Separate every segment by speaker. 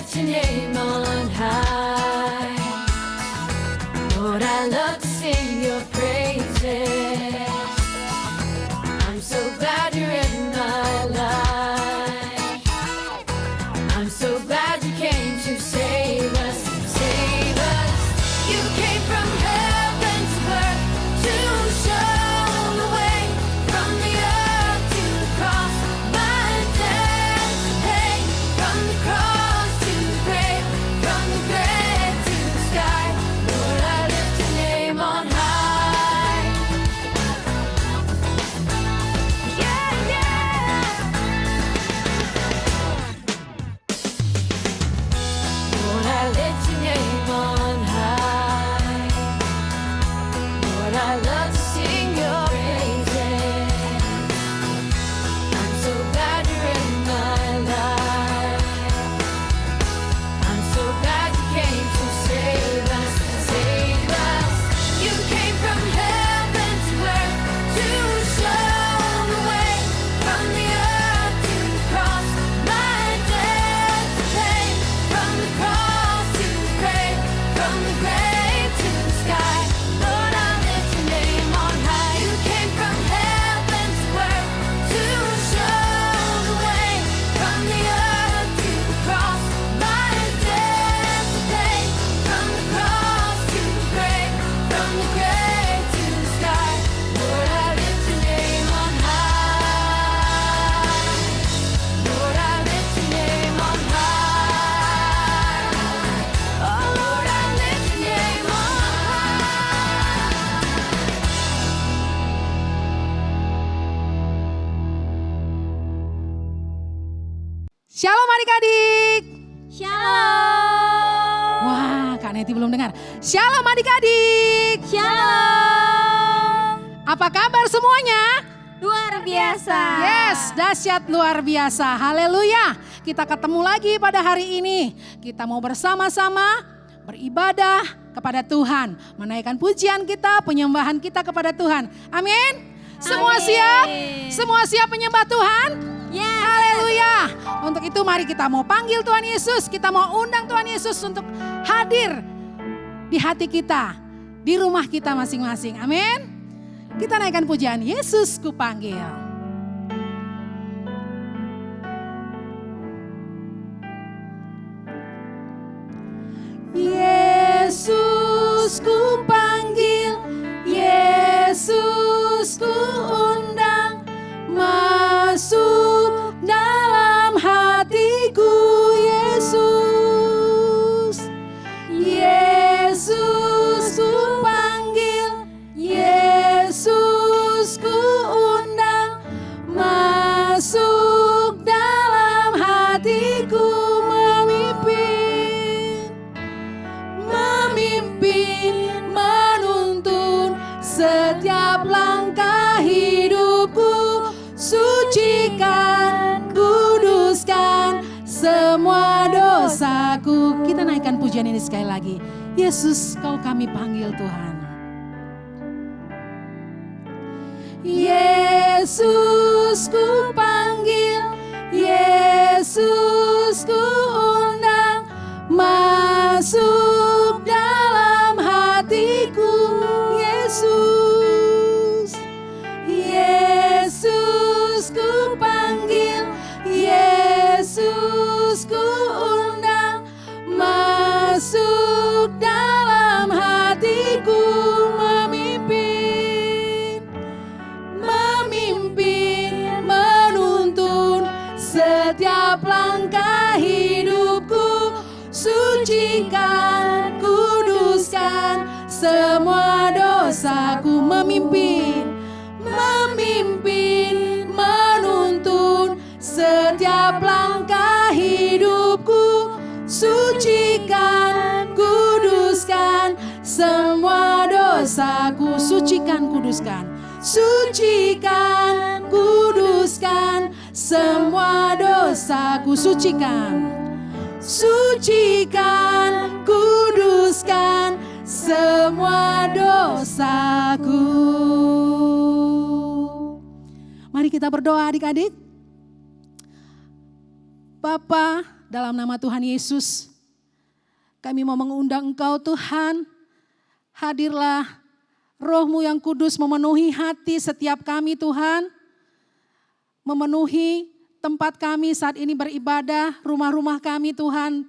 Speaker 1: lift your name on high. Lord, I love to sing your praises. I'm so glad you're in my life. I'm so glad you came to save us, save us. You came from heaven to earth to show the way, from the earth to the cross, my debt to pay, from the cross to the grave, from the grave to the sky. Lord, I lift your name on high. Yeah, yeah. Lord, I lift your name on high. Lord, I love to sing your praises. I'm so glad you're in my life. I'm so glad you came to save us, save us. You came from heaven to earth to show the way, from the earth to the cross, my debt to pay, from the cross to the grave, from the grave to the sky. Lord, I lift your name on high. You came from heaven to earth to show the way, from the earth to the cross, my debt to pay, from the cross to the grave, from the grave to the sky. Lord, I lift your name on high. Lord, I lift your name on high. Oh, Lord, I lift your name on
Speaker 2: Shalom adik-adik.
Speaker 3: Shalom.
Speaker 2: Wah, Kak Neti belum dengar. Shalom adik-adik.
Speaker 3: Shalom.
Speaker 2: Apa kabar semuanya?
Speaker 3: Luar biasa.
Speaker 2: Yes, dahsyat luar biasa. Haleluya. Kita ketemu lagi pada hari ini. Kita mau bersama-sama beribadah kepada Tuhan. Menaikkan pujian kita, penyembahan kita kepada Tuhan. Amin. Semua
Speaker 3: Amin.
Speaker 2: siap? Semua siap menyembah Tuhan?
Speaker 3: Yes.
Speaker 2: Haleluya. Untuk itu mari kita mau panggil Tuhan Yesus. Kita mau undang Tuhan Yesus untuk hadir di hati kita. Di rumah kita masing-masing. Amin. Kita naikkan pujian Yesus ku panggil. Yesus ku panggil, Yesus ku undang, masuk dalam hatiku Yesus. Yesus ku panggil, Yesus ku undang, masuk dalam hatiku memimpin, memimpin, menuntun setiap langkah hidupku, sucikan, kuduskan semua dosaku. Kita naikkan pujian ini sekali lagi. Yesus, kau kami panggil Tuhan. Yesus ku panggil, Yesus ku undang, masuk dalam hatiku Yesus. Yesus ku panggil, Yesus ku undang, masuk dalam hatiku memimpin, memimpin, menuntun setiap langkah hidupku, sucikan, kuduskan semua dosaku, memimpin, memimpin, menuntun setiap langkah hidupku, sucikan, kuduskan semua dosaku, sucikan, kuduskan, sucikan, kuduskan semua dosaku, sucikan, sucikan, kuduskan semua dosaku. Mari kita berdoa adik-adik. Bapa Dalam nama Tuhan Yesus, kami mau mengundang Engkau Tuhan, hadirlah Roh-Mu yang kudus memenuhi hati setiap kami Tuhan, memenuhi tempat kami saat ini beribadah, rumah-rumah kami Tuhan,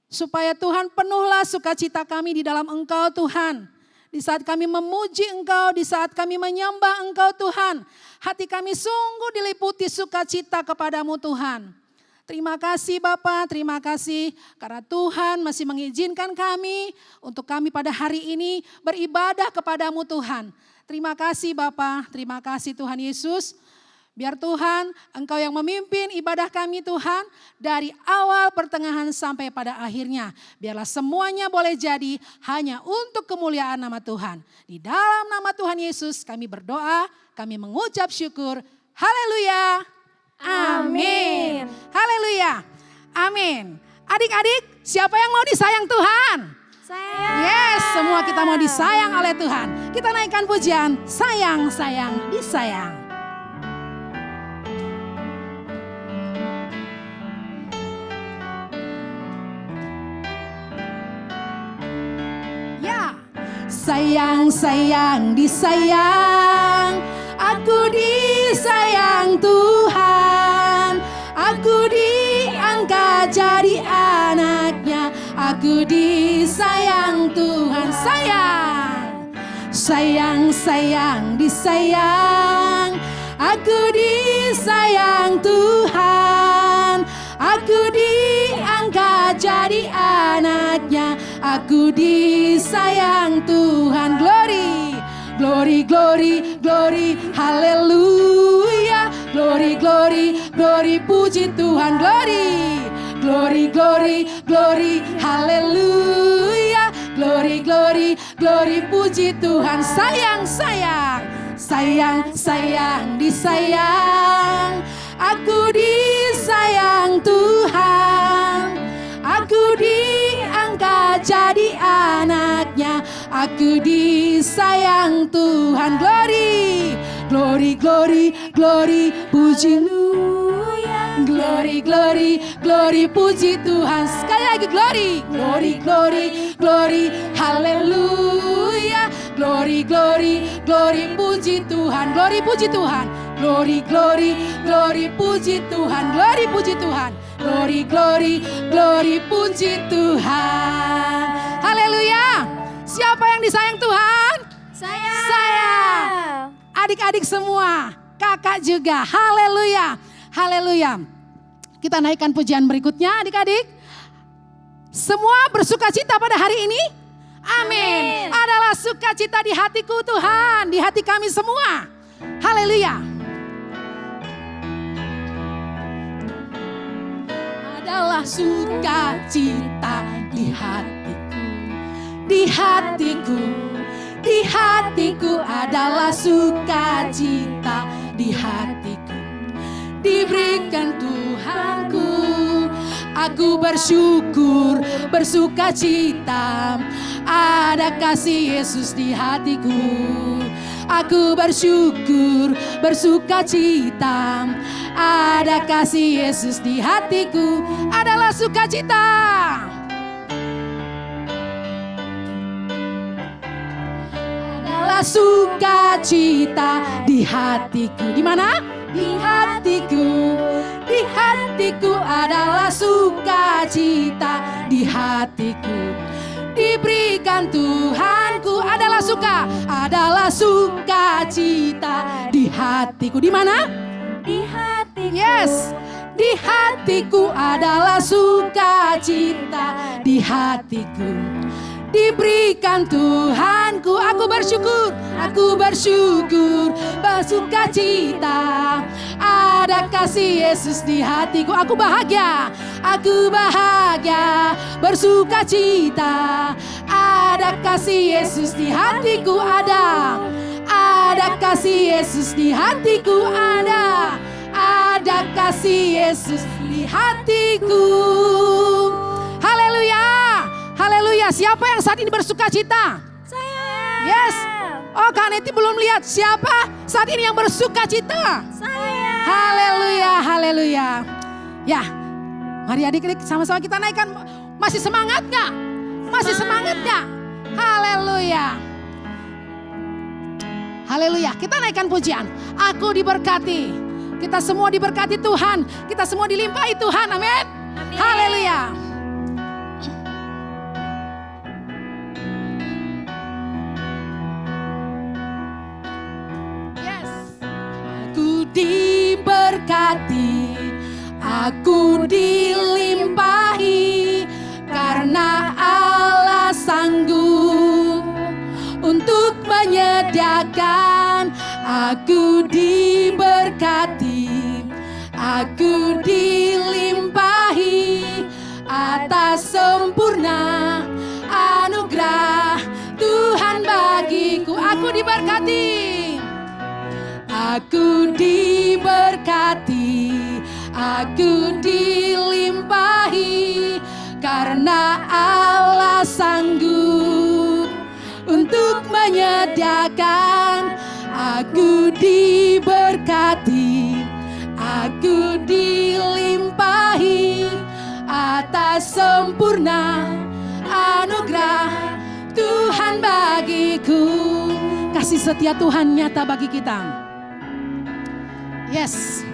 Speaker 2: supaya Tuhan penuhlah sukacita kami di dalam Engkau Tuhan. Di saat kami memuji Engkau, di saat kami menyembah Engkau Tuhan, hati kami sungguh diliputi sukacita kepadamu Tuhan. Terima kasih Bapa, terima kasih karena Tuhan masih mengizinkan kami untuk kami pada hari ini beribadah kepadamu Tuhan. Terima kasih Bapa, terima kasih Tuhan Yesus. Biar Tuhan Engkau yang memimpin ibadah kami Tuhan dari awal pertengahan sampai pada akhirnya. Biarlah semuanya boleh jadi hanya untuk kemuliaan nama Tuhan. Di dalam nama Tuhan Yesus kami berdoa, kami mengucap syukur. Haleluya. Amin. Haleluya. Amin. Adik-adik, siapa yang mau disayang Tuhan?
Speaker 3: Saya.
Speaker 2: Yes, semua kita mau disayang oleh Tuhan. Kita naikkan pujian, sayang, sayang, disayang. Sayang, sayang, disayang, aku disayang Tuhan, aku diangkat jadi anaknya, aku disayang Tuhan. Sayang, sayang, sayang, disayang, aku disayang Tuhan, aku diangkat jadi anaknya, aku disayang Tuhan. Glory, glory, glory, glory, haleluya. Glory, glory, glory, puji Tuhan. Glory, glory, glory, glory, haleluya. Glory, glory, glory, puji Tuhan. Sayang, sayang, sayang, sayang, disayang, aku disayang Tuhan, aku diangkat jadi anaknya, aku disayang Tuhan. Glory, glory, glory, glory, puji Haleluya. Glory, glory, glory, puji Tuhan. Sekali lagi glory, glory, glory, glory, haleluya. Glory, glory, glory, puji Tuhan. Glory, puji Tuhan. Glory, glory, glory, puji Tuhan. Glory, puji Tuhan. Glory, glory, glory, puji Tuhan. Haleluya. Siapa yang disayang Tuhan? Saya. Adik-adik semua, kakak juga. Haleluya. Haleluya. Kita naikkan pujian berikutnya adik-adik. Semua bersukacita pada hari ini? Amin. Adalah sukacita di hatiku Tuhan, di hati kami semua. Haleluya. Adalah sukacita di hatiku, di hatiku, di hatiku adalah sukacita di hatiku. Diberikan Tuhanku, aku bersyukur, bersukacita, ada kasih Yesus di hatiku. Aku bersyukur, bersukacita, ada kasih Yesus di hatiku. Adalah sukacita. Adalah sukacita di hatiku. Di mana? Di hatiku. Di hatiku adalah sukacita di hatiku. Diberikan Tuhanku adalah sukacita di hatiku. Di mana?
Speaker 3: Di hatiku.
Speaker 2: Yes. Di hatiku adalah sukacita di hatiku. Diberikan Tuhanku, aku bersyukur, bersukacita, ada kasih Yesus di hatiku. Aku bahagia, bersukacita, ada kasih Yesus di hatiku. Ada kasih Yesus di hatiku. Ada kasih Yesus di hatiku. Haleluya. Haleluya. Siapa yang saat ini bersukacita?
Speaker 3: Saya.
Speaker 2: Yes. Oh, Kak Neti belum lihat. Siapa saat ini yang bersukacita?
Speaker 3: Saya.
Speaker 2: Haleluya. Haleluya. Ya. Mari adik-adik sama-sama kita naikkan. Masih semangat gak? Masih semangat gak? Haleluya. Haleluya. Kita naikkan pujian. Aku diberkati. Kita semua diberkati Tuhan. Kita semua dilimpahi Tuhan. Amin. Haleluya. Yes. Aku diberkati. Aku dilimpahi. Karena Allah sanggup untuk menyediakan. Aku diberkati, aku dilimpahi atas sempurna anugerah Tuhan bagiku. Aku diberkati, aku diberkati, aku dilimpahi karena Allah sanggup untuk menyediakan. Aku diberkati, aku dilimpahi atas sempurna anugerah Tuhan bagiku. Kasih setia Tuhan nyata bagi kita. Yes.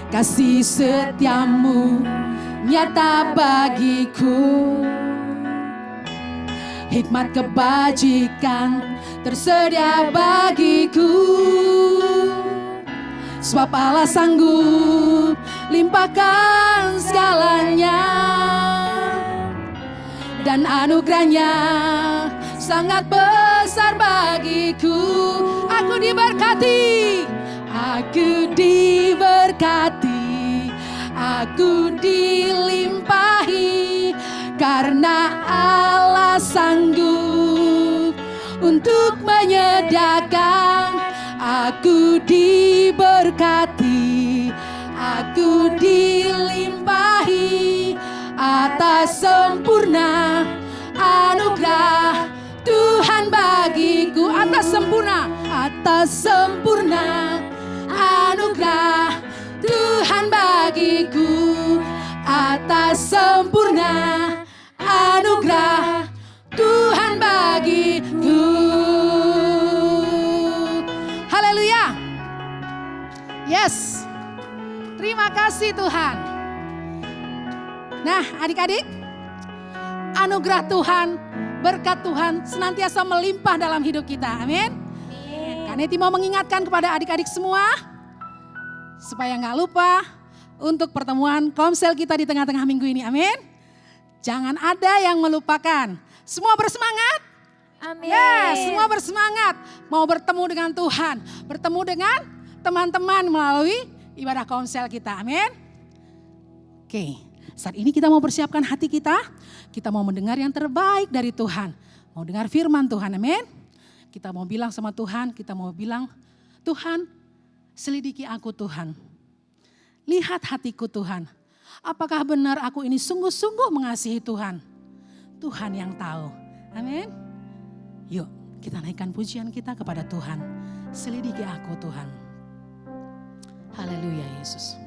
Speaker 2: Kasih setiamu nyata bagiku. Hikmat kebajikan tersedia bagiku. Sebab Allah sanggup limpahkan segalanya. Dan anugerahnya sangat besar bagiku. Aku diberkati, aku diberkati, aku dilimpahi karena Allah sanggup untuk menyediakan. Aku diberkati, aku dilimpahi atas sempurna anugerah Tuhan bagiku. Atas sempurna anugerah Tuhan bagiku. Atas sempurna anugerah Tuhan bagiku. Haleluya. Yes. Terima kasih Tuhan. Nah, adik-adik, anugerah Tuhan, berkat Tuhan senantiasa melimpah dalam hidup kita. Amin. Kak Neti mau mengingatkan kepada adik-adik semua supaya nggak lupa untuk pertemuan komsel kita di tengah-tengah minggu ini. Amin. Jangan ada yang melupakan. Semua bersemangat?
Speaker 3: Amin.
Speaker 2: Ya, semua bersemangat. Mau bertemu dengan Tuhan. Bertemu dengan teman-teman melalui ibadah komsel kita. Amin. Oke, saat ini kita mau persiapkan hati kita. Kita mau mendengar yang terbaik dari Tuhan. Mau dengar firman Tuhan. Amin. Kita mau bilang sama Tuhan. Kita mau bilang, Tuhan selidiki aku Tuhan. Lihat hatiku Tuhan. Apakah benar aku ini sungguh-sungguh mengasihi Tuhan? Tuhan yang tahu. Amin. Yuk kita naikkan pujian kita kepada Tuhan. Selidiki aku Tuhan. Haleluya Yesus.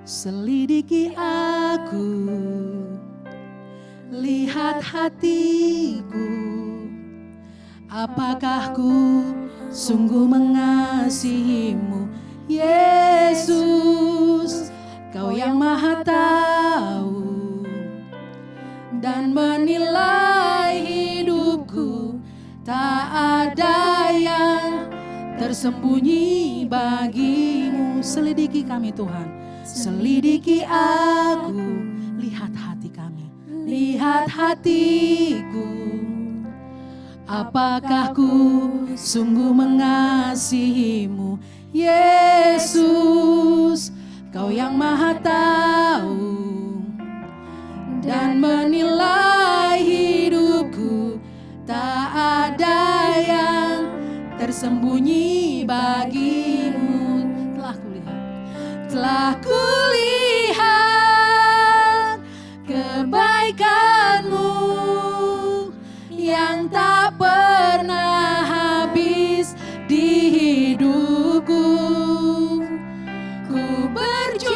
Speaker 2: Selidiki aku. Lihat hatiku. Apakah ku sungguh mengasihimu Yesus. Kau yang maha tahu dan menilai hidupku. Tak ada yang tersembunyi bagimu. Selidiki kami Tuhan. Selidiki aku. Lihat hati kami. Lihat hatiku. Apakah ku sungguh mengasihimu Yesus. Kau yang maha tahu dan menilai hidupku. Tak ada yang tersembunyi bagimu. Telah kulihat kebaikanmu yang tak pernah habis di hidupku. Ku berjuang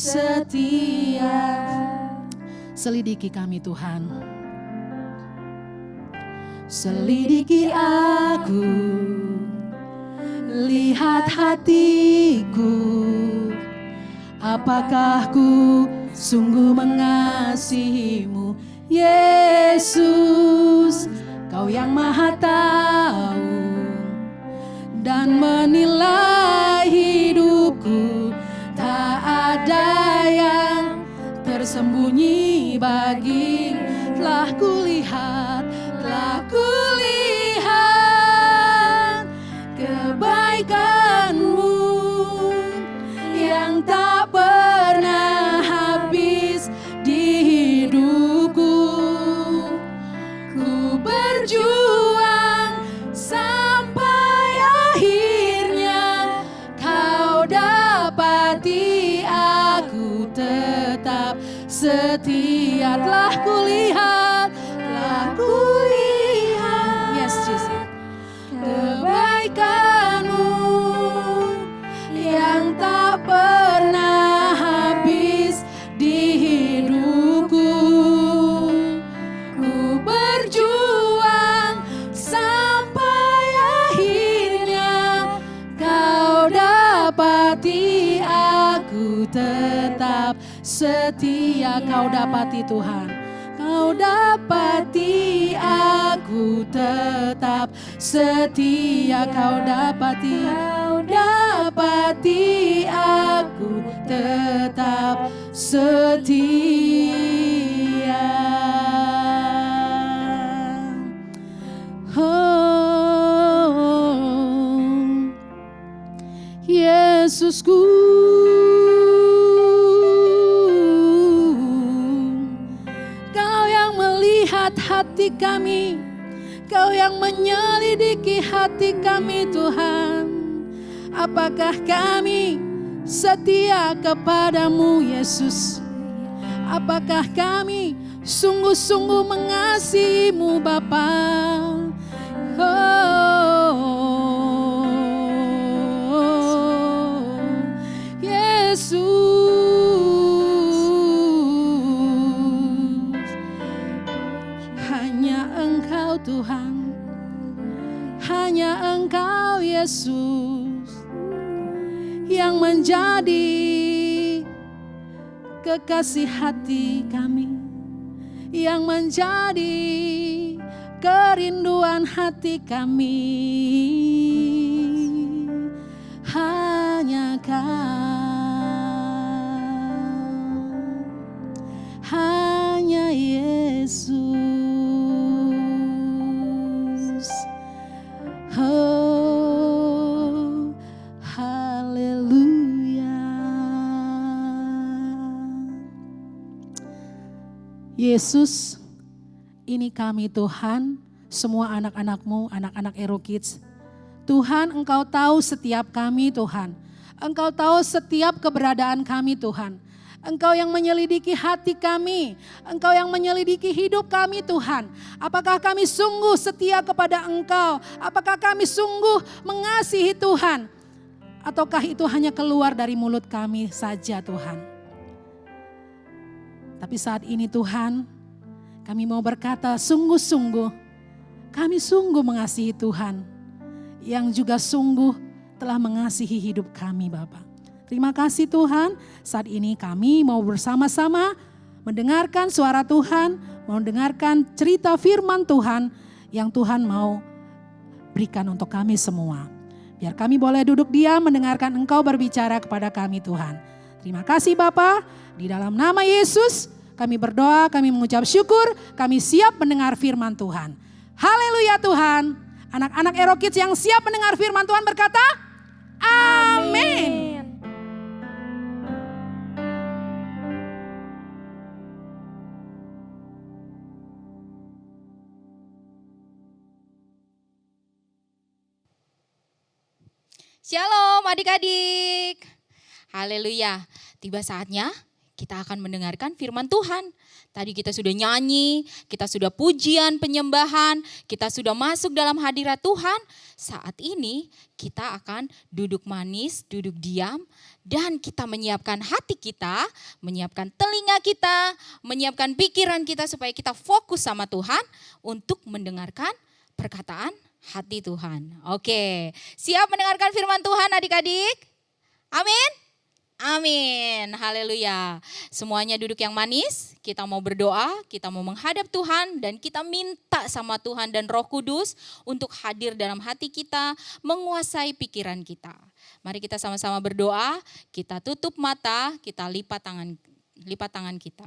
Speaker 2: setia. Selidiki kami Tuhan. Selidiki aku, lihat hatiku, apakah ku sungguh mengasihimu, Yesus. Kau yang maha tahu dan menilai hidupku, tak ada yang tersembunyi bagi. Telah kulihat kebaikanmu yang tak pernah habis di hidupku. Ku berjuang sampai akhirnya kau dapati aku tetap setia. Telah kulihat, yes Jesus, kebaikanmu yang tak pernah habis di hidupku. Ku berjuang sampai akhirnya kau dapati aku tetap setia. Kau dapati Tuhan, kau dapati aku tetap setia. Kau dapati aku tetap setia. Oh, Yesusku, Kau yang melihat hati kami, Kau yang menyelidiki hati kami Tuhan. Apakah kami setia kepadamu Yesus? Apakah kami sungguh-sungguh mengasihimu Bapa? Oh, Yesus, hanya Engkau Tuhan, hanya Engkau Yesus yang menjadi kekasih hati kami, yang menjadi kerinduan hati kami. Hanya Kau, hanya Yesus. Oh, haleluya. Yesus, ini kami Tuhan, semua anak-anak-Mu, anak-anak Ero Kids. Tuhan, Engkau tahu setiap kami Tuhan. Engkau tahu setiap keberadaan kami Tuhan. Engkau yang menyelidiki hati kami. Engkau yang menyelidiki hidup kami Tuhan. Apakah kami sungguh setia kepada Engkau? Apakah kami sungguh mengasihi Tuhan? Ataukah itu hanya keluar dari mulut kami saja Tuhan? Tapi saat ini Tuhan, kami mau berkata sungguh-sungguh, kami sungguh mengasihi Tuhan, yang juga sungguh telah mengasihi hidup kami Bapa. Terima kasih Tuhan, saat ini kami mau bersama-sama mendengarkan suara Tuhan, mau mendengarkan cerita firman Tuhan yang Tuhan mau berikan untuk kami semua. Biar kami boleh duduk diam mendengarkan Engkau berbicara kepada kami Tuhan. Terima kasih Bapa, di dalam nama Yesus kami berdoa, kami mengucap syukur, kami siap mendengar firman Tuhan. Haleluya Tuhan. Anak-anak Ero Kids yang siap mendengar firman Tuhan berkata, amin.
Speaker 3: Shalom adik-adik. Haleluya. Tiba saatnya
Speaker 4: kita akan mendengarkan firman Tuhan. Tadi kita sudah nyanyi, kita sudah pujian, penyembahan, kita sudah masuk dalam hadirat Tuhan. Saat ini kita akan duduk manis, duduk diam, dan kita menyiapkan hati kita, menyiapkan telinga kita, menyiapkan pikiran kita supaya kita fokus sama Tuhan untuk mendengarkan perkataan hati Tuhan. Oke, siap mendengarkan firman Tuhan adik-adik? Amin. Amin, haleluya. Semuanya duduk yang manis, kita mau berdoa, kita mau menghadap Tuhan dan kita minta sama Tuhan dan Roh Kudus untuk hadir dalam hati kita, menguasai pikiran kita. Mari kita sama-sama berdoa, kita tutup mata, kita lipat tangan kita.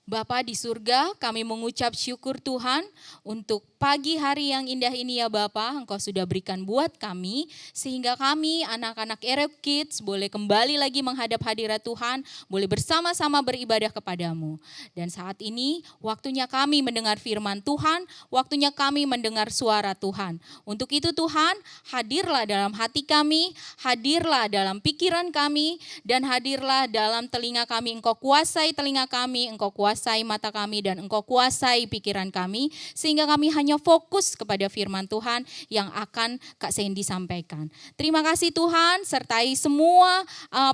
Speaker 4: Bapa di surga, kami mengucap syukur Tuhan untuk pagi hari yang indah ini ya Bapa, Engkau sudah berikan buat kami sehingga kami anak-anak Erek Kids boleh kembali lagi menghadap hadirat Tuhan, boleh bersama-sama beribadah kepadamu. Dan saat ini waktunya kami mendengar firman Tuhan, waktunya kami mendengar suara Tuhan. Untuk itu Tuhan, hadirlah dalam hati kami, hadirlah dalam pikiran kami, dan hadirlah dalam telinga kami. Engkau kuasai telinga kami, Engkau kuasai mata kami, dan Engkau kuasai pikiran kami, sehingga kami hanya fokus kepada firman Tuhan yang akan Kak Sandy sampaikan. Terima kasih Tuhan, sertai semua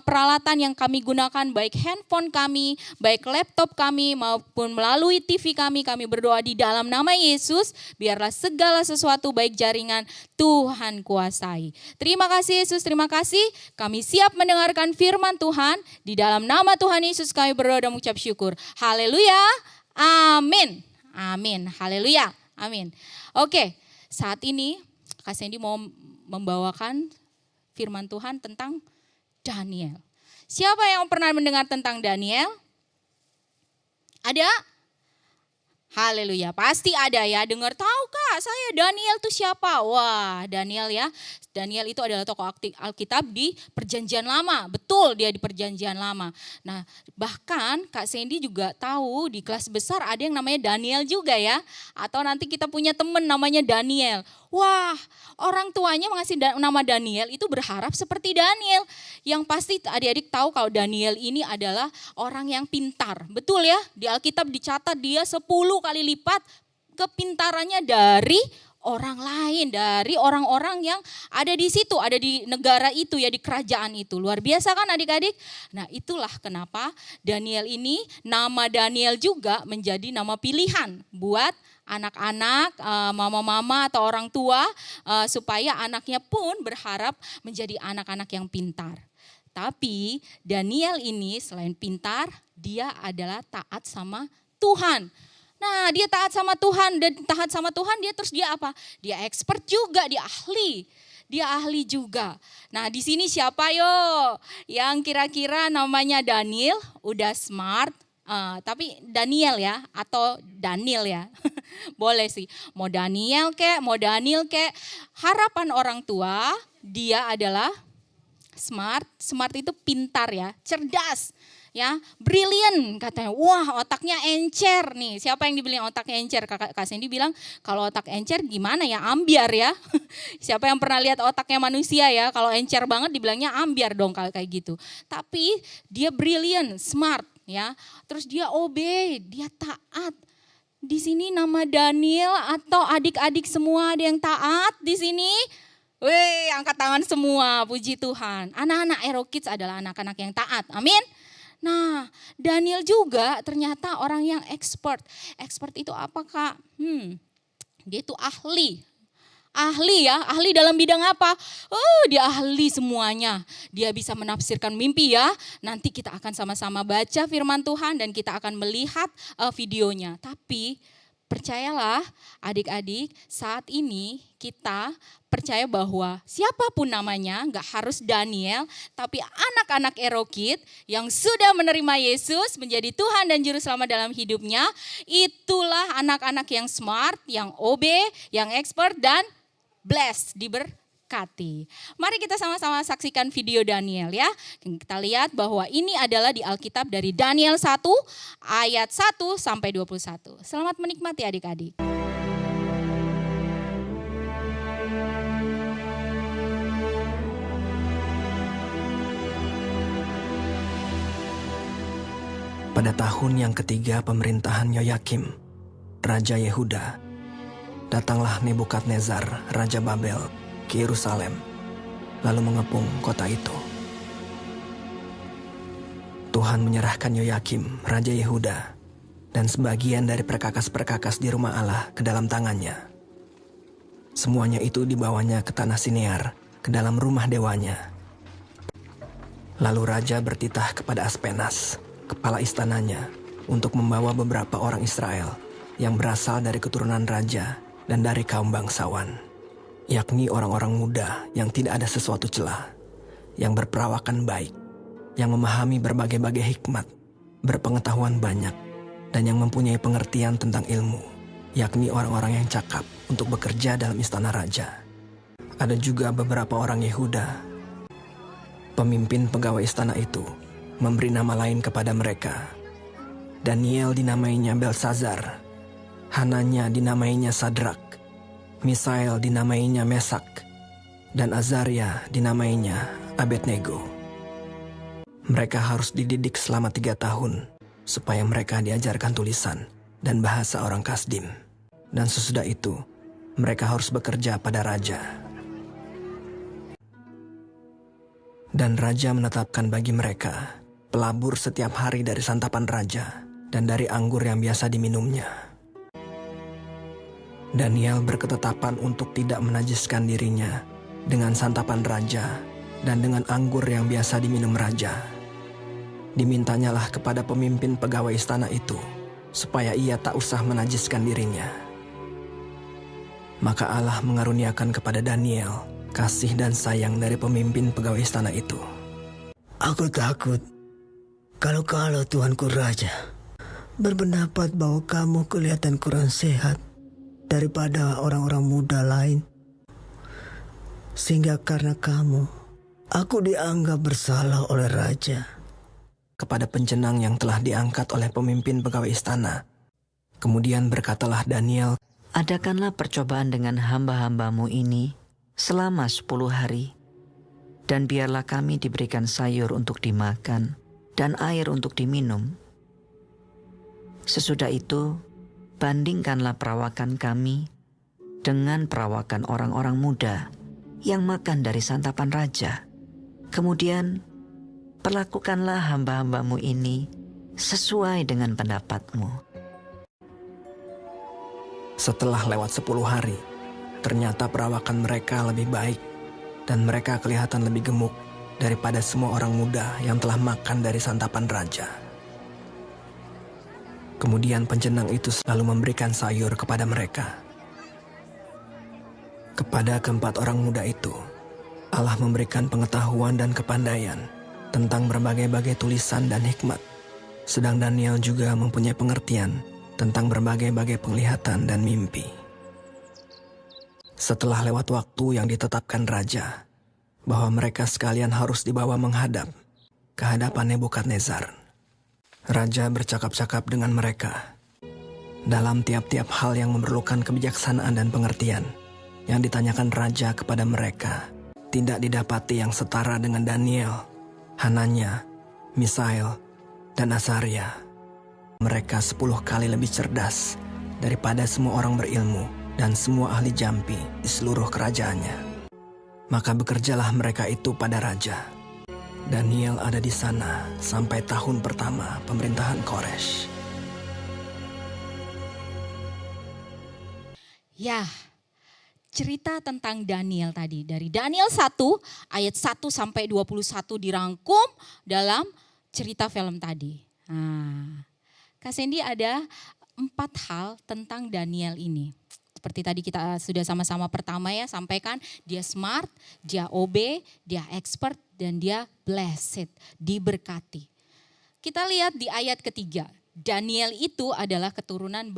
Speaker 4: peralatan yang kami gunakan, baik handphone kami, baik laptop kami, maupun melalui TV kami berdoa di dalam nama Yesus, biarlah segala sesuatu baik jaringan Tuhan kuasai. Terima kasih Yesus, terima kasih, kami siap mendengarkan firman Tuhan, di dalam nama Tuhan Yesus kami berdoa dan mengucap syukur. Haleluya, amin, amin, haleluya. Amin. Oke, saat ini Kak Sandy mau membawakan firman Tuhan tentang Daniel. Siapa yang pernah mendengar tentang Daniel? Ada? Haleluya, pasti ada ya. Dengar, tahu Kak, saya Daniel itu siapa? Wah, Daniel ya. Daniel itu adalah tokoh Alkitab di Perjanjian Lama. Betul, dia di Perjanjian Lama. Nah, bahkan Kak Sandy juga tahu di kelas besar ada yang namanya Daniel juga ya. Atau nanti kita punya teman namanya Daniel. Wah, orang tuanya mengasih nama Daniel itu berharap seperti Daniel. Yang pasti adik-adik tahu kalau Daniel ini adalah orang yang pintar. Betul ya, di Alkitab dicatat dia 10 kali lipat kepintarannya dari orang lain, dari orang-orang yang ada di situ, ada di negara itu ya, di kerajaan itu. Luar biasa kan adik-adik? Nah, itulah kenapa Daniel ini, nama Daniel juga menjadi nama pilihan buat anak-anak, mama-mama atau orang tua, supaya anaknya pun berharap menjadi anak-anak yang pintar. Tapi Daniel ini selain pintar, dia adalah taat sama Tuhan. Nah, dia taat sama Tuhan, dan taat sama Tuhan dia apa? Dia expert juga, dia ahli. Dia ahli juga. Nah, di sini siapa yo yang kira-kira namanya Daniel, udah smart, tapi Daniel ya, atau Daniel ya. Boleh sih, mau Daniel kek, mau Daniel kek. Harapan orang tua, dia adalah smart. Smart itu pintar ya, cerdas. Ya, brilliant katanya. Wah, otaknya encer nih. Siapa yang dibilang otaknya encer? Kak Sandy bilang kalau otak encer gimana ya? Ambiar ya. Siapa yang pernah lihat otaknya manusia ya? Kalau encer banget dibilangnya ambiar dong kayak gitu. Tapi dia brilliant, smart ya. Terus dia obey, dia taat. Di sini nama Daniel atau adik-adik semua ada yang taat di sini? Wih, angkat tangan semua, puji Tuhan. Anak-anak Erek Kids adalah anak-anak yang taat. Amin. Nah, Daniel juga ternyata orang yang expert. Expert itu apa Kak? Dia itu ahli. Ahli ya, ahli dalam bidang apa? Oh, dia ahli semuanya. Dia bisa menafsirkan mimpi ya. Nanti kita akan sama-sama baca firman Tuhan dan kita akan melihat videonya. Tapi percayalah adik-adik, saat ini kita percaya bahwa siapapun namanya, gak harus Daniel, tapi anak-anak Erek Kids yang sudah menerima Yesus menjadi Tuhan dan Juru Selamat dalam hidupnya, itulah anak-anak yang smart, yang obey, yang expert dan blessed, diberkati. Mari kita sama-sama saksikan video Daniel ya. Kita lihat bahwa ini adalah di Alkitab dari Daniel 1 ayat 1 sampai 21. Selamat menikmati adik-adik.
Speaker 5: Pada tahun yang ketiga pemerintahan Yoyakim, Raja Yehuda, datanglah Nebukadnezar, Raja Babel, ke Yerusalem, lalu mengepung kota itu. Tuhan menyerahkan Yoyakim, Raja Yehuda, dan sebagian dari perkakas-perkakas di rumah Allah ke dalam tangannya. Semuanya itu dibawanya ke tanah Sinear, ke dalam rumah dewanya. Lalu Raja bertitah kepada Aspenas, kepala istananya, untuk membawa beberapa orang Israel yang berasal dari keturunan raja dan dari kaum bangsawan, yakni orang-orang muda yang tidak ada sesuatu celah, yang berperawakan baik, yang memahami berbagai-bagai hikmat, berpengetahuan banyak, dan yang mempunyai pengertian tentang ilmu, yakni orang-orang yang cakap untuk bekerja dalam istana raja. Ada juga beberapa orang Yehuda. Pemimpin pegawai istana itu memberi nama lain kepada mereka. Daniel dinamainya Belsazar, Hananya dinamainya Sadrak, Misael dinamainya Mesak, dan Azaria dinamainya Abednego. Mereka harus dididik selama 3 tahun supaya mereka diajarkan tulisan dan bahasa orang Kasdim. Dan sesudah itu, mereka harus bekerja pada raja. Dan raja menetapkan bagi mereka pelabur setiap hari dari santapan raja dan dari anggur yang biasa diminumnya. Daniel berketetapan untuk tidak menajiskan dirinya dengan santapan raja dan dengan anggur yang biasa diminum raja. Dimintanyalah kepada pemimpin pegawai istana itu supaya ia tak usah menajiskan dirinya. Maka Allah mengaruniakan kepada Daniel kasih dan sayang dari pemimpin pegawai istana itu.
Speaker 6: Aku takut kalau Tuanku Raja berpendapat bahwa kamu kelihatan kurang sehat daripada orang-orang muda lain. Sehingga karena kamu, aku dianggap bersalah oleh Raja.
Speaker 5: Kepada pencenang yang telah diangkat oleh pemimpin pegawai istana, kemudian berkatalah Daniel,
Speaker 7: Adakanlah percobaan dengan hamba-hambamu ini selama 10 hari, dan biarlah kami diberikan sayur untuk dimakan dan air untuk diminum. Sesudah itu, bandingkanlah perawakan kami dengan perawakan orang-orang muda yang makan dari santapan raja. Kemudian, perlakukanlah hamba-hambamu ini sesuai dengan pendapatmu.
Speaker 5: Setelah lewat 10 hari, ternyata perawakan mereka lebih baik dan mereka kelihatan lebih gemuk daripada semua orang muda yang telah makan dari santapan raja. Kemudian pencenang itu selalu memberikan sayur kepada mereka. Kepada keempat orang muda itu, Allah memberikan pengetahuan dan kepandaian tentang berbagai-bagai tulisan dan hikmat. Sedang Daniel juga mempunyai pengertian tentang berbagai-bagai penglihatan dan mimpi. Setelah lewat waktu yang ditetapkan raja, bahwa mereka sekalian harus dibawa menghadap ke hadapan Nebukadnezar, raja bercakap-cakap dengan mereka dalam tiap-tiap hal yang memerlukan kebijaksanaan dan pengertian. Yang ditanyakan raja kepada mereka tidak didapati yang setara dengan Daniel, Hananya, Misael, dan Azaria. Mereka 10 kali lebih cerdas daripada semua orang berilmu dan semua ahli jampi di seluruh kerajaannya. Maka bekerjalah mereka itu pada raja. Daniel ada di sana sampai tahun pertama pemerintahan Koresh.
Speaker 4: Ya, cerita tentang Daniel tadi. Dari Daniel 1 ayat 1 sampai 21 dirangkum dalam cerita film tadi. Nah, Kak Sandy ada 4 hal tentang Daniel ini. Seperti tadi kita sudah sama-sama pertama ya sampaikan, dia smart, dia OB, dia expert, dan dia blessed, diberkati. Kita lihat di ayat ketiga, Daniel itu adalah keturunan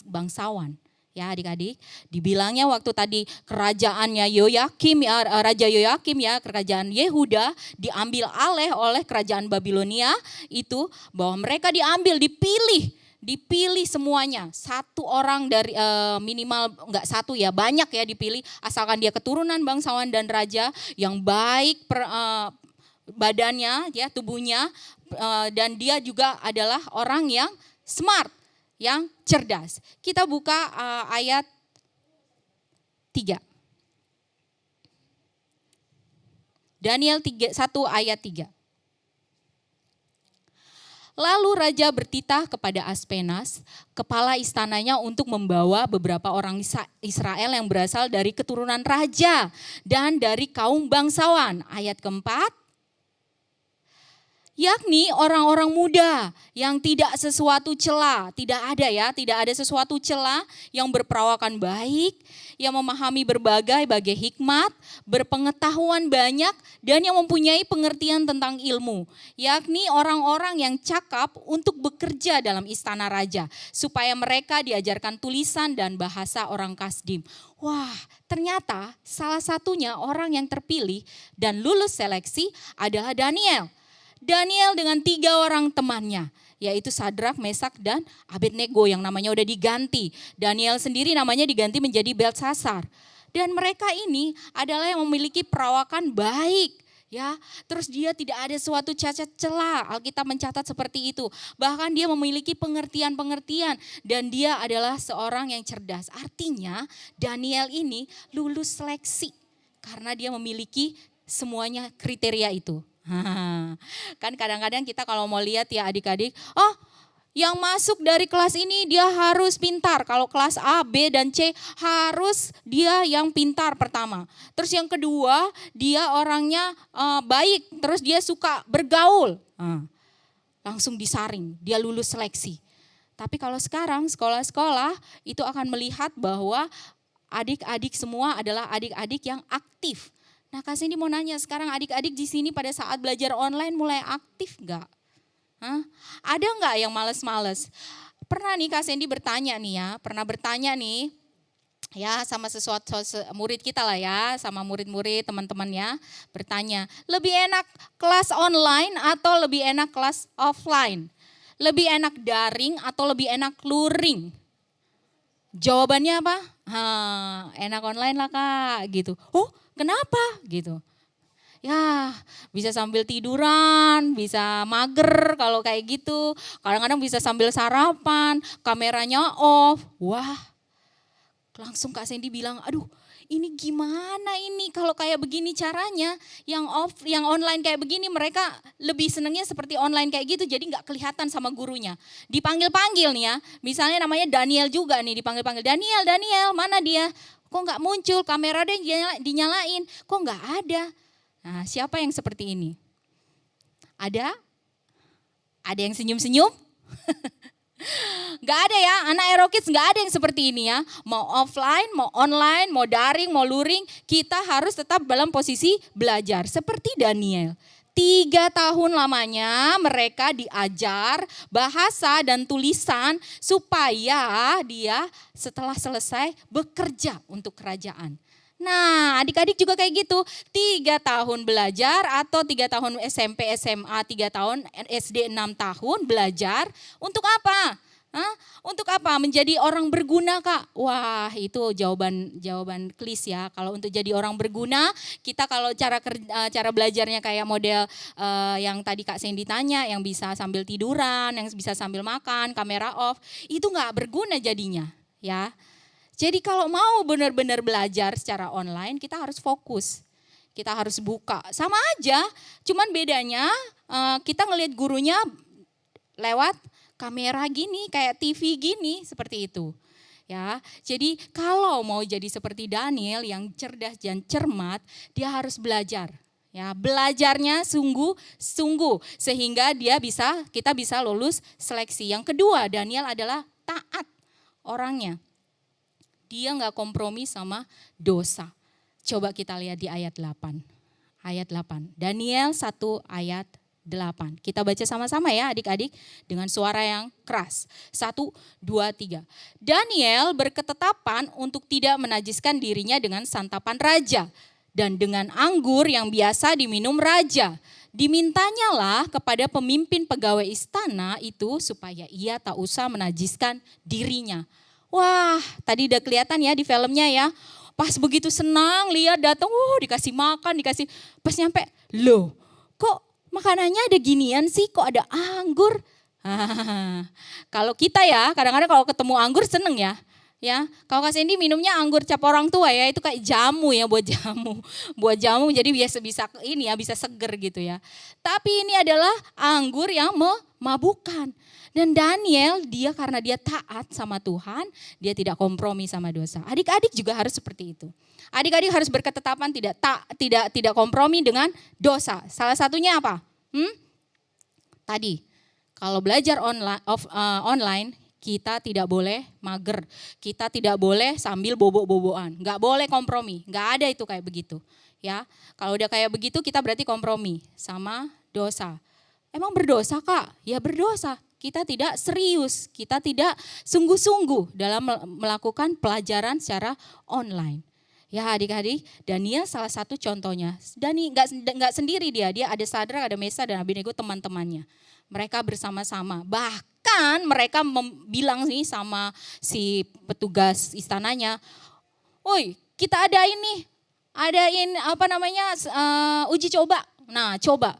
Speaker 4: bangsawan. Ya adik-adik, dibilangnya waktu tadi kerajaannya Yoyakim, ya, Raja Yoyakim ya, kerajaan Yehuda diambil alih oleh kerajaan Babilonia itu, bahwa mereka dipilih semuanya. Satu orang dari minimal, enggak satu ya, banyak ya dipilih, asalkan dia keturunan bangsawan dan raja yang baik badannya ya, tubuhnya, dan dia juga adalah orang yang smart, yang cerdas. Kita buka ayat 3. Daniel 1 ayat 3. Lalu raja bertitah kepada Aspenas, kepala istananya, untuk membawa beberapa orang Israel yang berasal dari keturunan raja dan dari kaum bangsawan. Ayat keempat, yakni orang-orang muda yang tidak sesuatu cela, tidak ada sesuatu cela, yang berperawakan baik, yang memahami berbagai hikmat, berpengetahuan banyak, dan yang mempunyai pengertian tentang ilmu, yakni orang-orang yang cakap untuk bekerja dalam istana raja, supaya mereka diajarkan tulisan dan bahasa orang Kasdim. Wah, ternyata salah satunya orang yang terpilih dan lulus seleksi adalah Daniel. Daniel dengan 3 orang temannya, yaitu Sadrak, Mesak, dan Abednego yang namanya udah diganti. Daniel sendiri namanya diganti menjadi Beltsasar. Dan mereka ini adalah yang memiliki perawakan baik. Ya, terus dia tidak ada suatu cacat celah. Alkitab mencatat seperti itu. Bahkan dia memiliki pengertian-pengertian dan dia adalah seorang yang cerdas. Artinya Daniel ini lulus seleksi karena dia memiliki semuanya kriteria itu. Kan kadang-kadang kita kalau mau lihat ya adik-adik, oh yang masuk dari kelas ini dia harus pintar. Kalau kelas A, B, dan C harus dia yang pintar pertama. Terus yang kedua dia orangnya baik, terus dia suka bergaul. Langsung disaring, dia lulus seleksi. Tapi kalau sekarang sekolah-sekolah itu akan melihat bahwa adik-adik semua adalah adik-adik yang aktif. Nah Kak Cindy mau nanya, sekarang adik-adik di sini pada saat belajar online mulai aktif gak? Ada gak yang males-males? Pernah nih Kak Cindy bertanya nih ya sama sesuatu murid kita lah ya, sama murid-murid teman-temannya bertanya, lebih enak kelas online atau lebih enak kelas offline? Lebih enak daring atau lebih enak luring? Jawabannya apa? Enak online lah Kak gitu. Oh kenapa gitu? Ya bisa sambil tiduran, bisa mager kalau kayak gitu. Kadang-kadang bisa sambil sarapan, kameranya off. Wah langsung Kak Cindy bilang, aduh ini gimana ini kalau kayak begini caranya. Yang online kayak begini mereka lebih senangnya seperti online kayak gitu. Jadi gak kelihatan sama gurunya. Dipanggil-panggil nih ya, misalnya namanya Daniel juga nih, dipanggil-panggil. Daniel mana dia? Kok gak muncul, kamera dia dinyalain, kok gak ada. Nah siapa yang seperti ini? Ada? Ada yang senyum-senyum? Gak ada ya, anak Aerokids gak ada yang seperti ini ya. Mau offline, mau online, mau daring, mau luring, kita harus tetap dalam posisi belajar. Seperti Daniel. 3 tahun lamanya mereka diajar bahasa dan tulisan supaya dia setelah selesai bekerja untuk kerajaan. Nah adik-adik juga kayak gitu, 3 tahun belajar atau 3 tahun SMP, SMA, 3 tahun SD 6 tahun belajar untuk apa? Untuk apa? Menjadi orang berguna Kak? Wah itu jawaban klis ya. Kalau untuk jadi orang berguna, kita kalau cara belajarnya kayak model yang tadi Kak Cindy tanya, yang bisa sambil tiduran, yang bisa sambil makan, kamera off, itu gak berguna jadinya ya. Jadi kalau mau benar-benar belajar secara online, kita harus fokus. Kita harus buka, sama aja, cuman bedanya kita ngelihat gurunya lewat kamera gini, kayak TV gini, seperti itu. Ya, jadi kalau mau jadi seperti Daniel yang cerdas dan cermat, dia harus belajar. Ya, belajarnya sungguh-sungguh sehingga kita bisa lulus seleksi. Yang kedua, Daniel adalah taat orangnya. Dia nggak kompromi sama dosa. Coba kita lihat di ayat 8. Ayat 8. Daniel 1 ayat 8. Kita baca sama-sama ya adik-adik dengan suara yang keras. 1, 2, 3. Daniel berketetapan untuk tidak menajiskan dirinya dengan santapan raja dan dengan anggur yang biasa diminum raja. Dimintanyalah kepada pemimpin pegawai istana itu supaya ia tak usah menajiskan dirinya. Wah, tadi udah kelihatan ya di filmnya ya. Pas begitu senang lihat datang, dikasih makan, pas nyampe, loh kok makanannya ada ginian sih, kok ada anggur. Kalau kita ya, kadang-kadang kalau ketemu anggur seneng ya. Ya, kalau Kak Sandy minumnya anggur cap orang tua ya, itu kayak jamu ya, buat jamu. Buat jamu jadi bisa ini ya, bisa seger gitu ya. Tapi ini adalah anggur yang memabukkan. Dan Daniel, dia karena dia taat sama Tuhan, dia tidak kompromi sama dosa. Adik-adik juga harus seperti itu. Adik-adik harus berketetapan tidak kompromi dengan dosa. Salah satunya apa? Tadi, kalau belajar online, kita tidak boleh mager, kita tidak boleh sambil bobok-bobokan, nggak boleh kompromi, nggak ada itu kayak begitu. Ya, kalau udah kayak begitu kita berarti kompromi sama dosa. Emang berdosa Kak? Ya berdosa. Kita tidak serius, kita tidak sungguh-sungguh dalam melakukan pelajaran secara online. Ya adik-adik, Daniel salah satu contohnya. Daniel nggak sendiri dia ada Sadrak, ada Mesa dan Abednego teman-temannya. Mereka bersama-sama. Bahkan mereka bilang nih sama si petugas istananya, "Oi, kita adain uji coba. Nah, coba.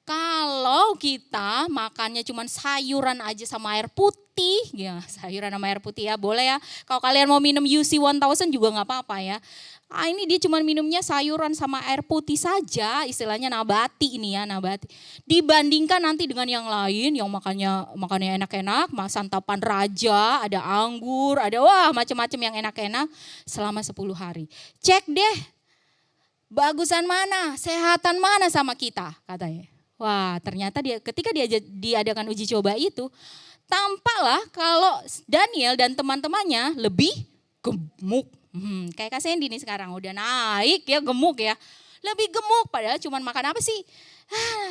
Speaker 4: Kalau kita makannya cuma sayuran aja sama air putih, ya sayuran sama air putih ya boleh ya. Kalau kalian mau minum UC 1000 juga nggak apa-apa ya. Ini dia cuma minumnya sayuran sama air putih saja, istilahnya nabati ini ya, nabati. Dibandingkan nanti dengan yang lain yang makannya enak-enak, santapan raja, ada anggur, ada macam-macam yang enak-enak selama 10 hari. Cek deh, bagusan mana, sehatan mana sama kita katanya. Wah, ternyata ketika diadakan uji coba itu, tampaklah kalau Daniel dan teman-temannya lebih gemuk. Kayak Kak Sandy nih sekarang udah naik ya, gemuk ya. Lebih gemuk padahal cuma makan apa sih?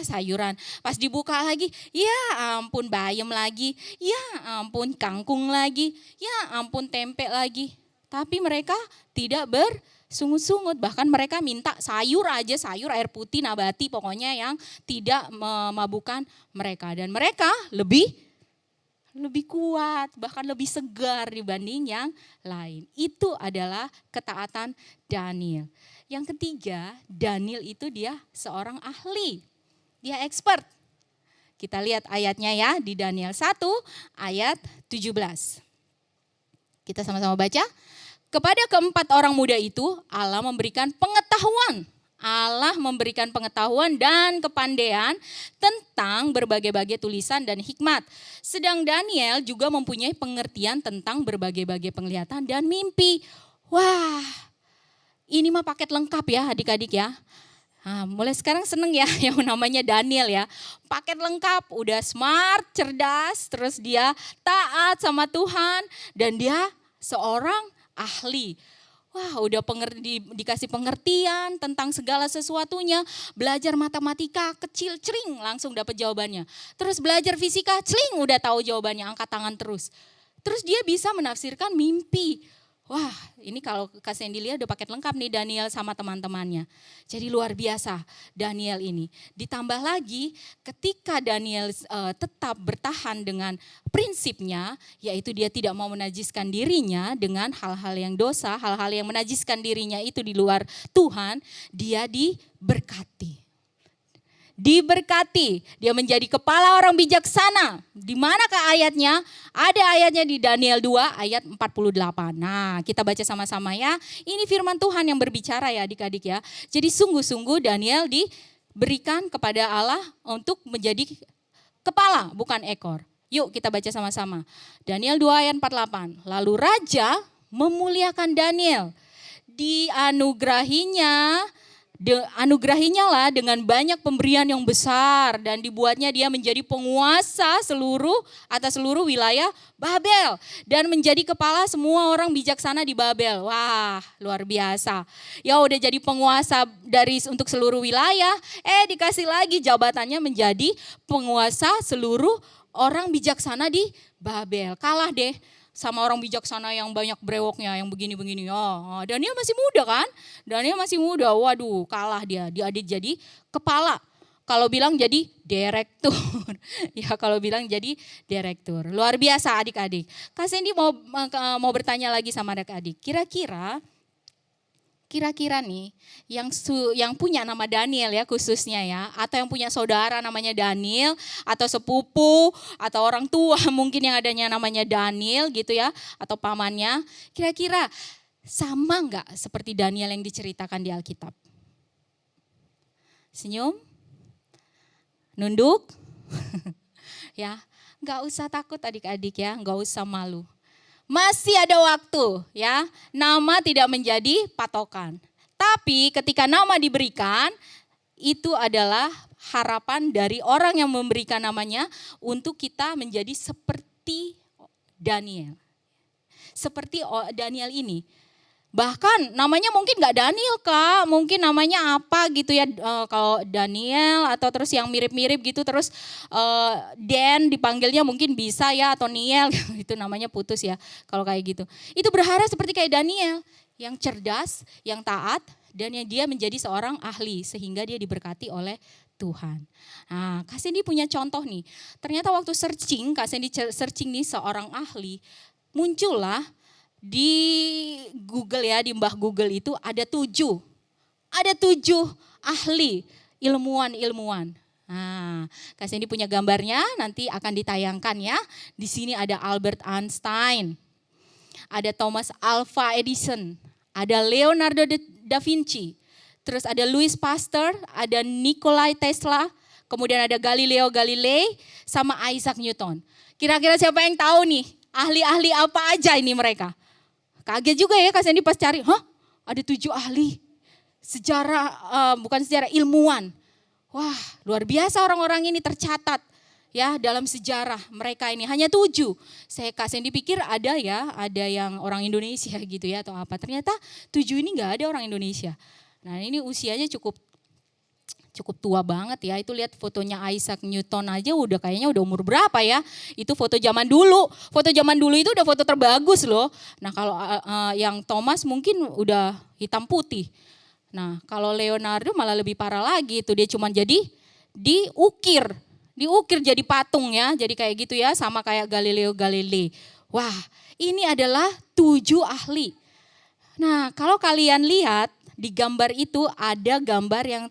Speaker 4: Sayuran. Pas dibuka lagi, ya ampun bayam lagi, ya ampun kangkung lagi, ya ampun tempe lagi. Tapi mereka tidak bersungut-sungut, bahkan mereka minta sayur air putih nabati pokoknya yang tidak memabukkan mereka. Dan mereka lebih kuat, bahkan lebih segar dibanding yang lain. Itu adalah ketaatan Daniel. Yang ketiga, Daniel itu dia seorang ahli, dia expert. Kita lihat ayatnya ya di Daniel 1 ayat 17. Kita sama-sama baca. Kepada keempat orang muda itu Allah memberikan pengetahuan. Allah memberikan pengetahuan dan kepandaian tentang berbagai-bagai tulisan dan hikmat. Sedang Daniel juga mempunyai pengertian tentang berbagai-bagai penglihatan dan mimpi. Wah, ini mah paket lengkap ya adik-adik ya. Mulai sekarang seneng ya yang namanya Daniel ya. Paket lengkap, udah smart, cerdas, terus dia taat sama Tuhan dan dia seorang ahli. Wah, udah dikasih pengertian tentang segala sesuatunya. Belajar matematika kecil, cering langsung dapat jawabannya. Terus belajar fisika, cering udah tahu jawabannya, angkat tangan terus. Terus dia bisa menafsirkan mimpi. Wah, ini kalau Kak Sandy lihat udah paket lengkap nih Daniel sama teman-temannya. Jadi luar biasa Daniel ini. Ditambah lagi ketika Daniel tetap bertahan dengan prinsipnya, yaitu dia tidak mau menajiskan dirinya dengan hal-hal yang dosa, hal-hal yang menajiskan dirinya itu di luar Tuhan, dia diberkati. Diberkati, dia menjadi kepala orang bijaksana. Di manakah ayatnya? Ada ayatnya di Daniel 2 ayat 48. Nah, kita baca sama-sama ya. Ini firman Tuhan yang berbicara ya adik-adik ya. Jadi sungguh-sungguh Daniel diberikan kepada Allah untuk menjadi kepala, bukan ekor. Yuk kita baca sama-sama. Daniel 2 ayat 48. Lalu raja memuliakan Daniel. Anugerahinya lah dengan banyak pemberian yang besar dan dibuatnya dia menjadi penguasa atas seluruh wilayah Babel dan menjadi kepala semua orang bijaksana di Babel. Wah, luar biasa. Ya udah jadi penguasa untuk seluruh wilayah, dikasih lagi jabatannya menjadi penguasa seluruh orang bijaksana di Babel. Kalah deh sama orang bijaksana yang banyak brewoknya, yang begini-begini. Daniel masih muda kan? Daniel masih muda, waduh kalah dia. Dia jadi kepala. Kalau bilang jadi direktur. Ya kalau bilang jadi direktur. Luar biasa adik-adik. Kak Sandy mau bertanya lagi sama adik-adik. Kira-kira Kira-kira nih yang punya nama Daniel ya khususnya ya, atau yang punya saudara namanya Daniel, atau sepupu, atau orang tua mungkin yang adanya namanya Daniel gitu ya, atau pamannya, kira-kira sama nggak seperti Daniel yang diceritakan di Alkitab? Senyum? Nunduk? Ya, nggak usah takut adik-adik ya, nggak usah malu. Masih ada waktu ya, nama tidak menjadi patokan. Tapi ketika nama diberikan, itu adalah harapan dari orang yang memberikan namanya untuk kita menjadi seperti Daniel. Seperti Daniel ini. Bahkan namanya mungkin gak Daniel Kak, mungkin namanya apa gitu ya, kalau Daniel atau terus yang mirip-mirip gitu, terus Dan dipanggilnya mungkin bisa ya, atau Niel, itu namanya putus ya kalau kayak gitu. Itu berharap seperti kayak Daniel, yang cerdas, yang taat, dan yang dia menjadi seorang ahli sehingga dia diberkati oleh Tuhan. Nah, Kak Cindy punya contoh nih, ternyata waktu searching, Kak Cindy searching nih seorang ahli, muncullah di Google ya, di Mbah Google itu ada 7 ahli ilmuwan. Nah, Kak Cindy punya gambarnya, nanti akan ditayangkan ya. Di sini ada Albert Einstein, ada Thomas Alva Edison, ada Leonardo da Vinci, terus ada Louis Pasteur, ada Nikola Tesla, kemudian ada Galileo Galilei, sama Isaac Newton. Kira-kira siapa yang tahu nih, ahli-ahli apa aja ini mereka? Kaget juga ya Kak Cindy pas cari, ada 7 ahli bukan sejarah, ilmuwan. Wah, luar biasa orang-orang ini tercatat ya dalam sejarah mereka ini, hanya 7. Kak Cindy pikir ada yang orang Indonesia gitu ya atau apa. Ternyata 7 ini gak ada orang Indonesia. Nah ini usianya cukup tua banget ya. Itu lihat fotonya Isaac Newton aja kayaknya udah umur berapa ya. Itu foto zaman dulu. Foto zaman dulu itu udah foto terbagus loh. Nah kalau yang Thomas mungkin udah hitam putih. Nah kalau Leonardo malah lebih parah lagi. Itu dia cuma jadi diukir jadi patung ya. Jadi kayak gitu ya, sama kayak Galileo Galilei. Wah ini adalah 7 ahli. Nah kalau kalian lihat di gambar itu ada gambar yang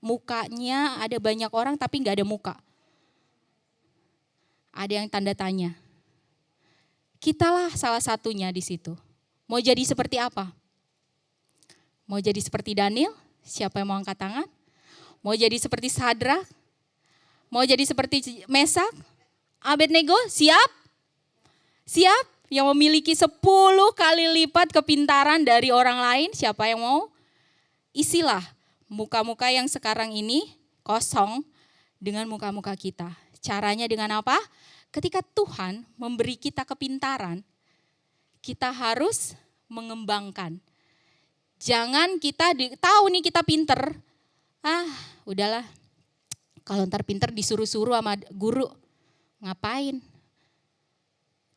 Speaker 4: mukanya ada banyak orang tapi nggak ada muka. Ada yang tanda tanya. Kitalah salah satunya di situ. Mau jadi seperti apa? Mau jadi seperti Daniel? Siapa yang mau angkat tangan? Mau jadi seperti Sadrak? Mau jadi seperti Mesak? Abednego? Siap? Siap? Yang memiliki 10 kali lipat kepintaran dari orang lain? Siapa yang mau? Isilah muka-muka yang sekarang ini kosong dengan muka-muka kita. Caranya dengan apa? Ketika Tuhan memberi kita kepintaran, kita harus mengembangkan. Jangan kita tahu nih kita pinter, udahlah. Kalau ntar pinter disuruh-suruh sama guru, ngapain?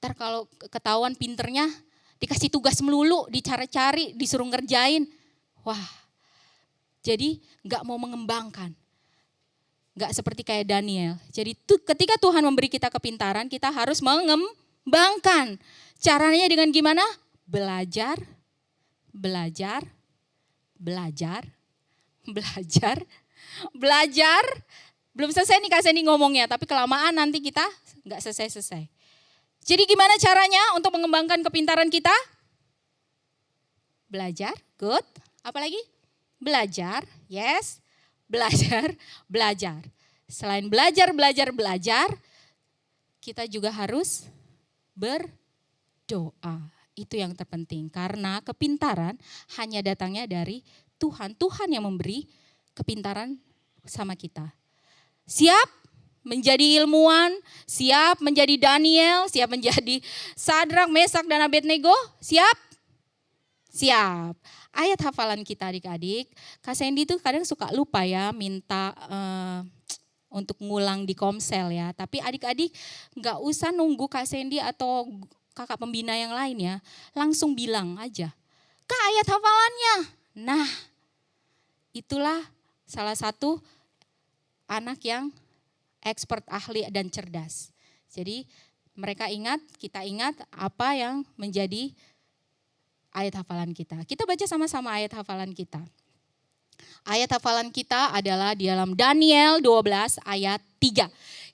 Speaker 4: Ntar kalau ketahuan pinternya dikasih tugas melulu, dicari-cari, disuruh ngerjain. Wah. Jadi gak mau mengembangkan. Gak seperti kayak Daniel. Jadi ketika Tuhan memberi kita kepintaran, kita harus mengembangkan. Caranya dengan gimana? Belajar. Belum selesai nih Kak Cindy ngomongnya, tapi kelamaan nanti kita gak selesai-selesai. Jadi gimana caranya untuk mengembangkan kepintaran kita? Belajar, good. Apalagi? Belajar, yes, belajar. Selain belajar, kita juga harus berdoa. Itu yang terpenting, karena kepintaran hanya datangnya dari Tuhan. Tuhan yang memberi kepintaran sama kita. Siap menjadi ilmuwan, siap menjadi Daniel, siap menjadi Sadrak, Mesak, dan Abednego, siap? Siap. Ayat hafalan kita adik-adik, Kak Cindy tuh kadang suka lupa ya minta untuk ngulang di komsel ya. Tapi adik-adik gak usah nunggu Kak Cindy atau kakak pembina yang lain ya. Langsung bilang aja, Kak ayat hafalannya. Nah itulah salah satu anak yang expert, ahli dan cerdas. Jadi mereka ingat, kita ingat apa yang menjadi ayat hafalan kita. Kita baca sama-sama ayat hafalan kita. Ayat hafalan kita adalah di dalam Daniel 12 ayat 3.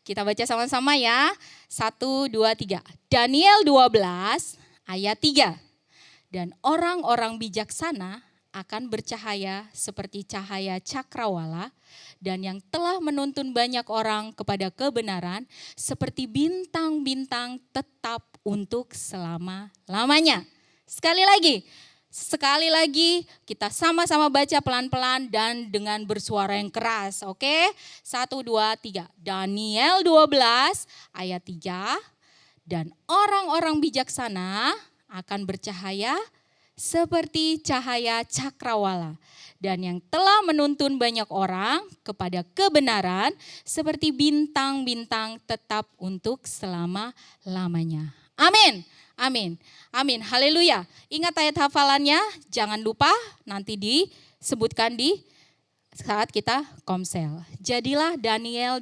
Speaker 4: Kita baca sama-sama ya. 1, 2, 3. Daniel 12 ayat 3. Dan orang-orang bijaksana akan bercahaya seperti cahaya cakrawala, dan yang telah menuntun banyak orang kepada kebenaran seperti bintang-bintang tetap untuk selama-lamanya. Sekali lagi kita sama-sama baca pelan-pelan dan dengan bersuara yang keras. Oke? 1, 2, 3. Daniel 12 ayat 3. Dan orang-orang bijaksana akan bercahaya seperti cahaya cakrawala, dan yang telah menuntun banyak orang kepada kebenaran seperti bintang-bintang tetap untuk selama-lamanya. Amin. Amin. Amin. Haleluya. Ingat ayat hafalannya, jangan lupa nanti disebutkan di saat kita komsel. Jadilah Daniel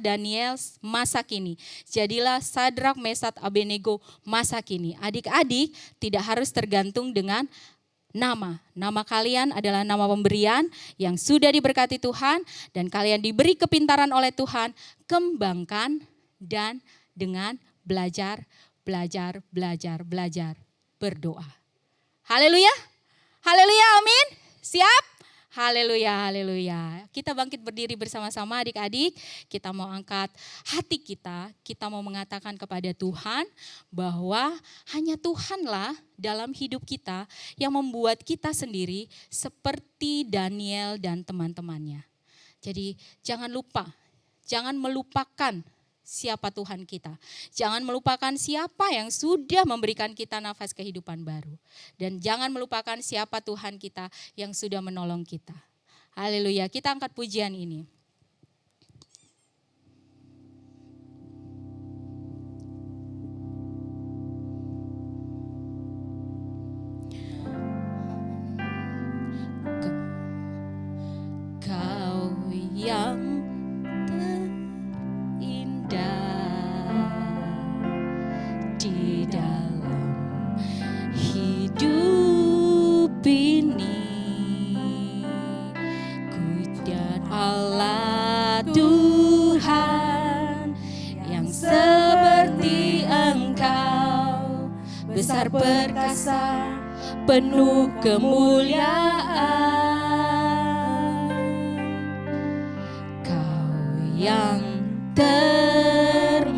Speaker 4: masa kini. Jadilah Sadrak, Mesat, Abednego masa kini. Adik-adik tidak harus tergantung dengan nama. Nama kalian adalah nama pemberian yang sudah diberkati Tuhan dan kalian diberi kepintaran oleh Tuhan. Kembangkan dan dengan belajar, berdoa. Haleluya. Haleluya, amin. Siap? Haleluya. Kita bangkit berdiri bersama-sama adik-adik. Kita mau angkat hati kita mau mengatakan kepada Tuhan bahwa hanya Tuhanlah dalam hidup kita yang membuat kita sendiri seperti Daniel dan teman-temannya. Jadi jangan melupakan siapa Tuhan kita. Jangan melupakan siapa yang sudah memberikan kita nafas kehidupan baru. Dan jangan melupakan siapa Tuhan kita yang sudah menolong kita. Haleluya, kita angkat pujian ini. Kau yang di dalam hidup ini, ku dan Allah Tuhan yang seperti Engkau, besar perkasa, penuh kemuliaan. Kau yang termanis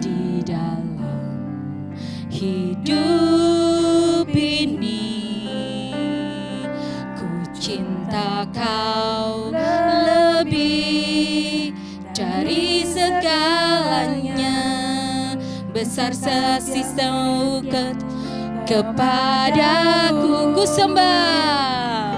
Speaker 4: di dalam hidup ini, ku cinta Kau lebih dari segalanya, besar kasih-Mu kepadaku, ku sembah.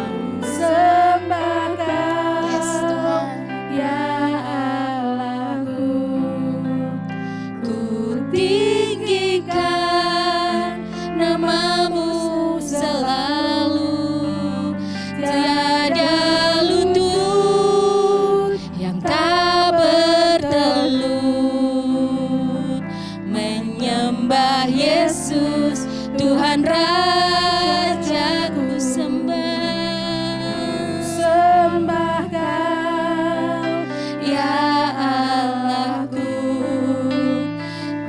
Speaker 4: Tuhan Raja, ku sembah Kau, ya Allahku,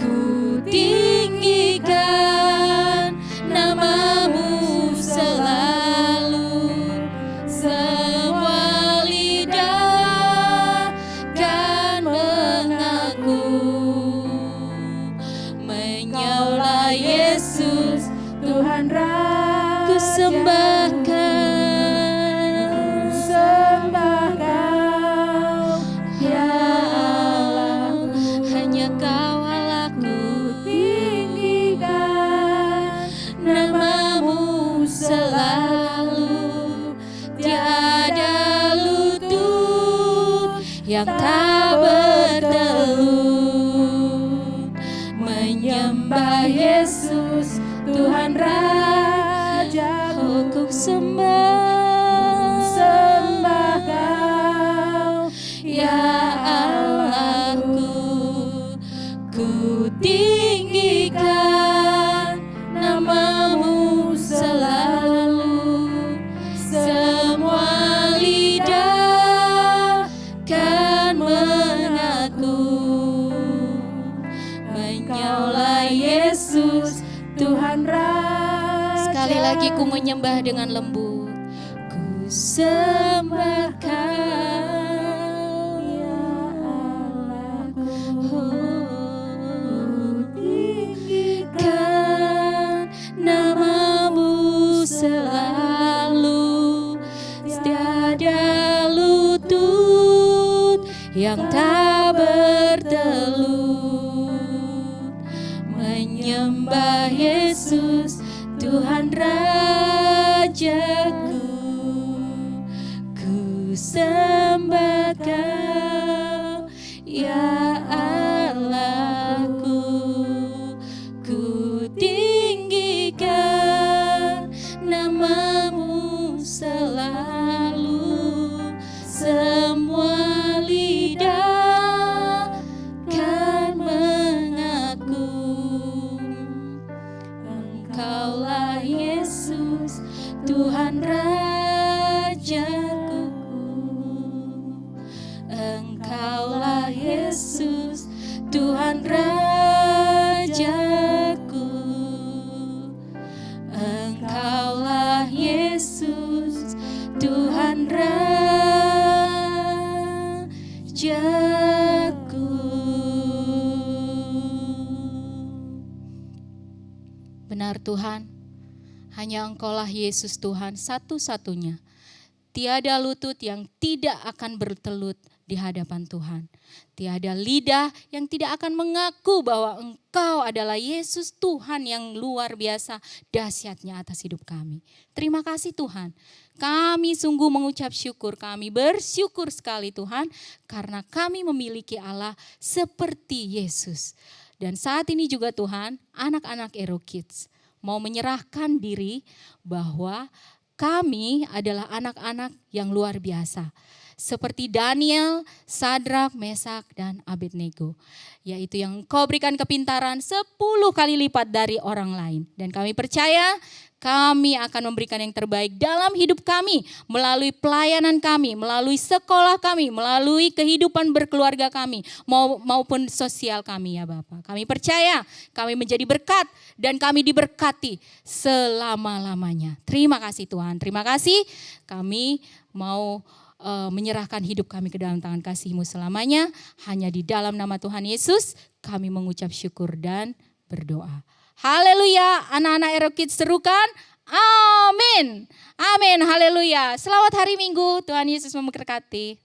Speaker 4: ku tinggikan nama-Mu selalu, semua lidah kan mengaku, menyaulah Yesus Tuhan Raja, ku sembah Kau, ya Allah, hanya Kau Allahku, tinggikan nama-Mu selalu, tiada lutut yang tak bertelut, menyembah Yesus Tuhan Raja, ku sembah Kau, ya Allahku, ku tinggikan
Speaker 1: Tuhan Raja.
Speaker 4: Sekali lagi ku menyembah dengan lembut. Ku sembah Kau,
Speaker 1: Ya Allahku,
Speaker 4: tinggikan namamu selalu. Tiada lutut yang tak bertelut menyembah Yesus Tuhan Rajaku. Ku sembah Kau, ya Allahku. Ku tinggikan namamu selalu. Semua lidah kan mengaku Engkaulah Yesus Tuhan Rajaku. Engkaulah Yesus Tuhan Rajaku. Engkaulah Yesus Tuhan Rajaku. Benar Tuhan, hanya Engkaulah Yesus Tuhan satu-satunya. Tiada lutut yang tidak akan bertelut di hadapan Tuhan. Tiada lidah yang tidak akan mengaku bahwa Engkau adalah Yesus Tuhan yang luar biasa dahsyatnya atas hidup kami. Terima kasih Tuhan. Kami sungguh mengucap syukur, kami bersyukur sekali Tuhan karena kami memiliki Allah seperti Yesus. Dan saat ini juga Tuhan, anak-anak Ero Kids mau menyerahkan diri bahwa kami adalah anak-anak yang luar biasa. Seperti Daniel, Sadrak, Mesak, dan Abednego. Yaitu yang Engkau berikan kepintaran 10 kali lipat dari orang lain. Dan kami percaya kami akan memberikan yang terbaik dalam hidup kami. Melalui pelayanan kami, melalui sekolah kami, melalui kehidupan berkeluarga kami. Maupun sosial kami ya Bapak. Kami percaya kami menjadi berkat dan kami diberkati selama-lamanya. Terima kasih Tuhan, terima kasih. Kami mau menyerahkan hidup kami ke dalam tangan kasih-Mu selamanya. Hanya di dalam nama Tuhan Yesus kami mengucap syukur dan berdoa. Haleluya, anak-anak Ero Kids serukan, amin. Amin, haleluya. Selamat hari Minggu, Tuhan Yesus memberkati.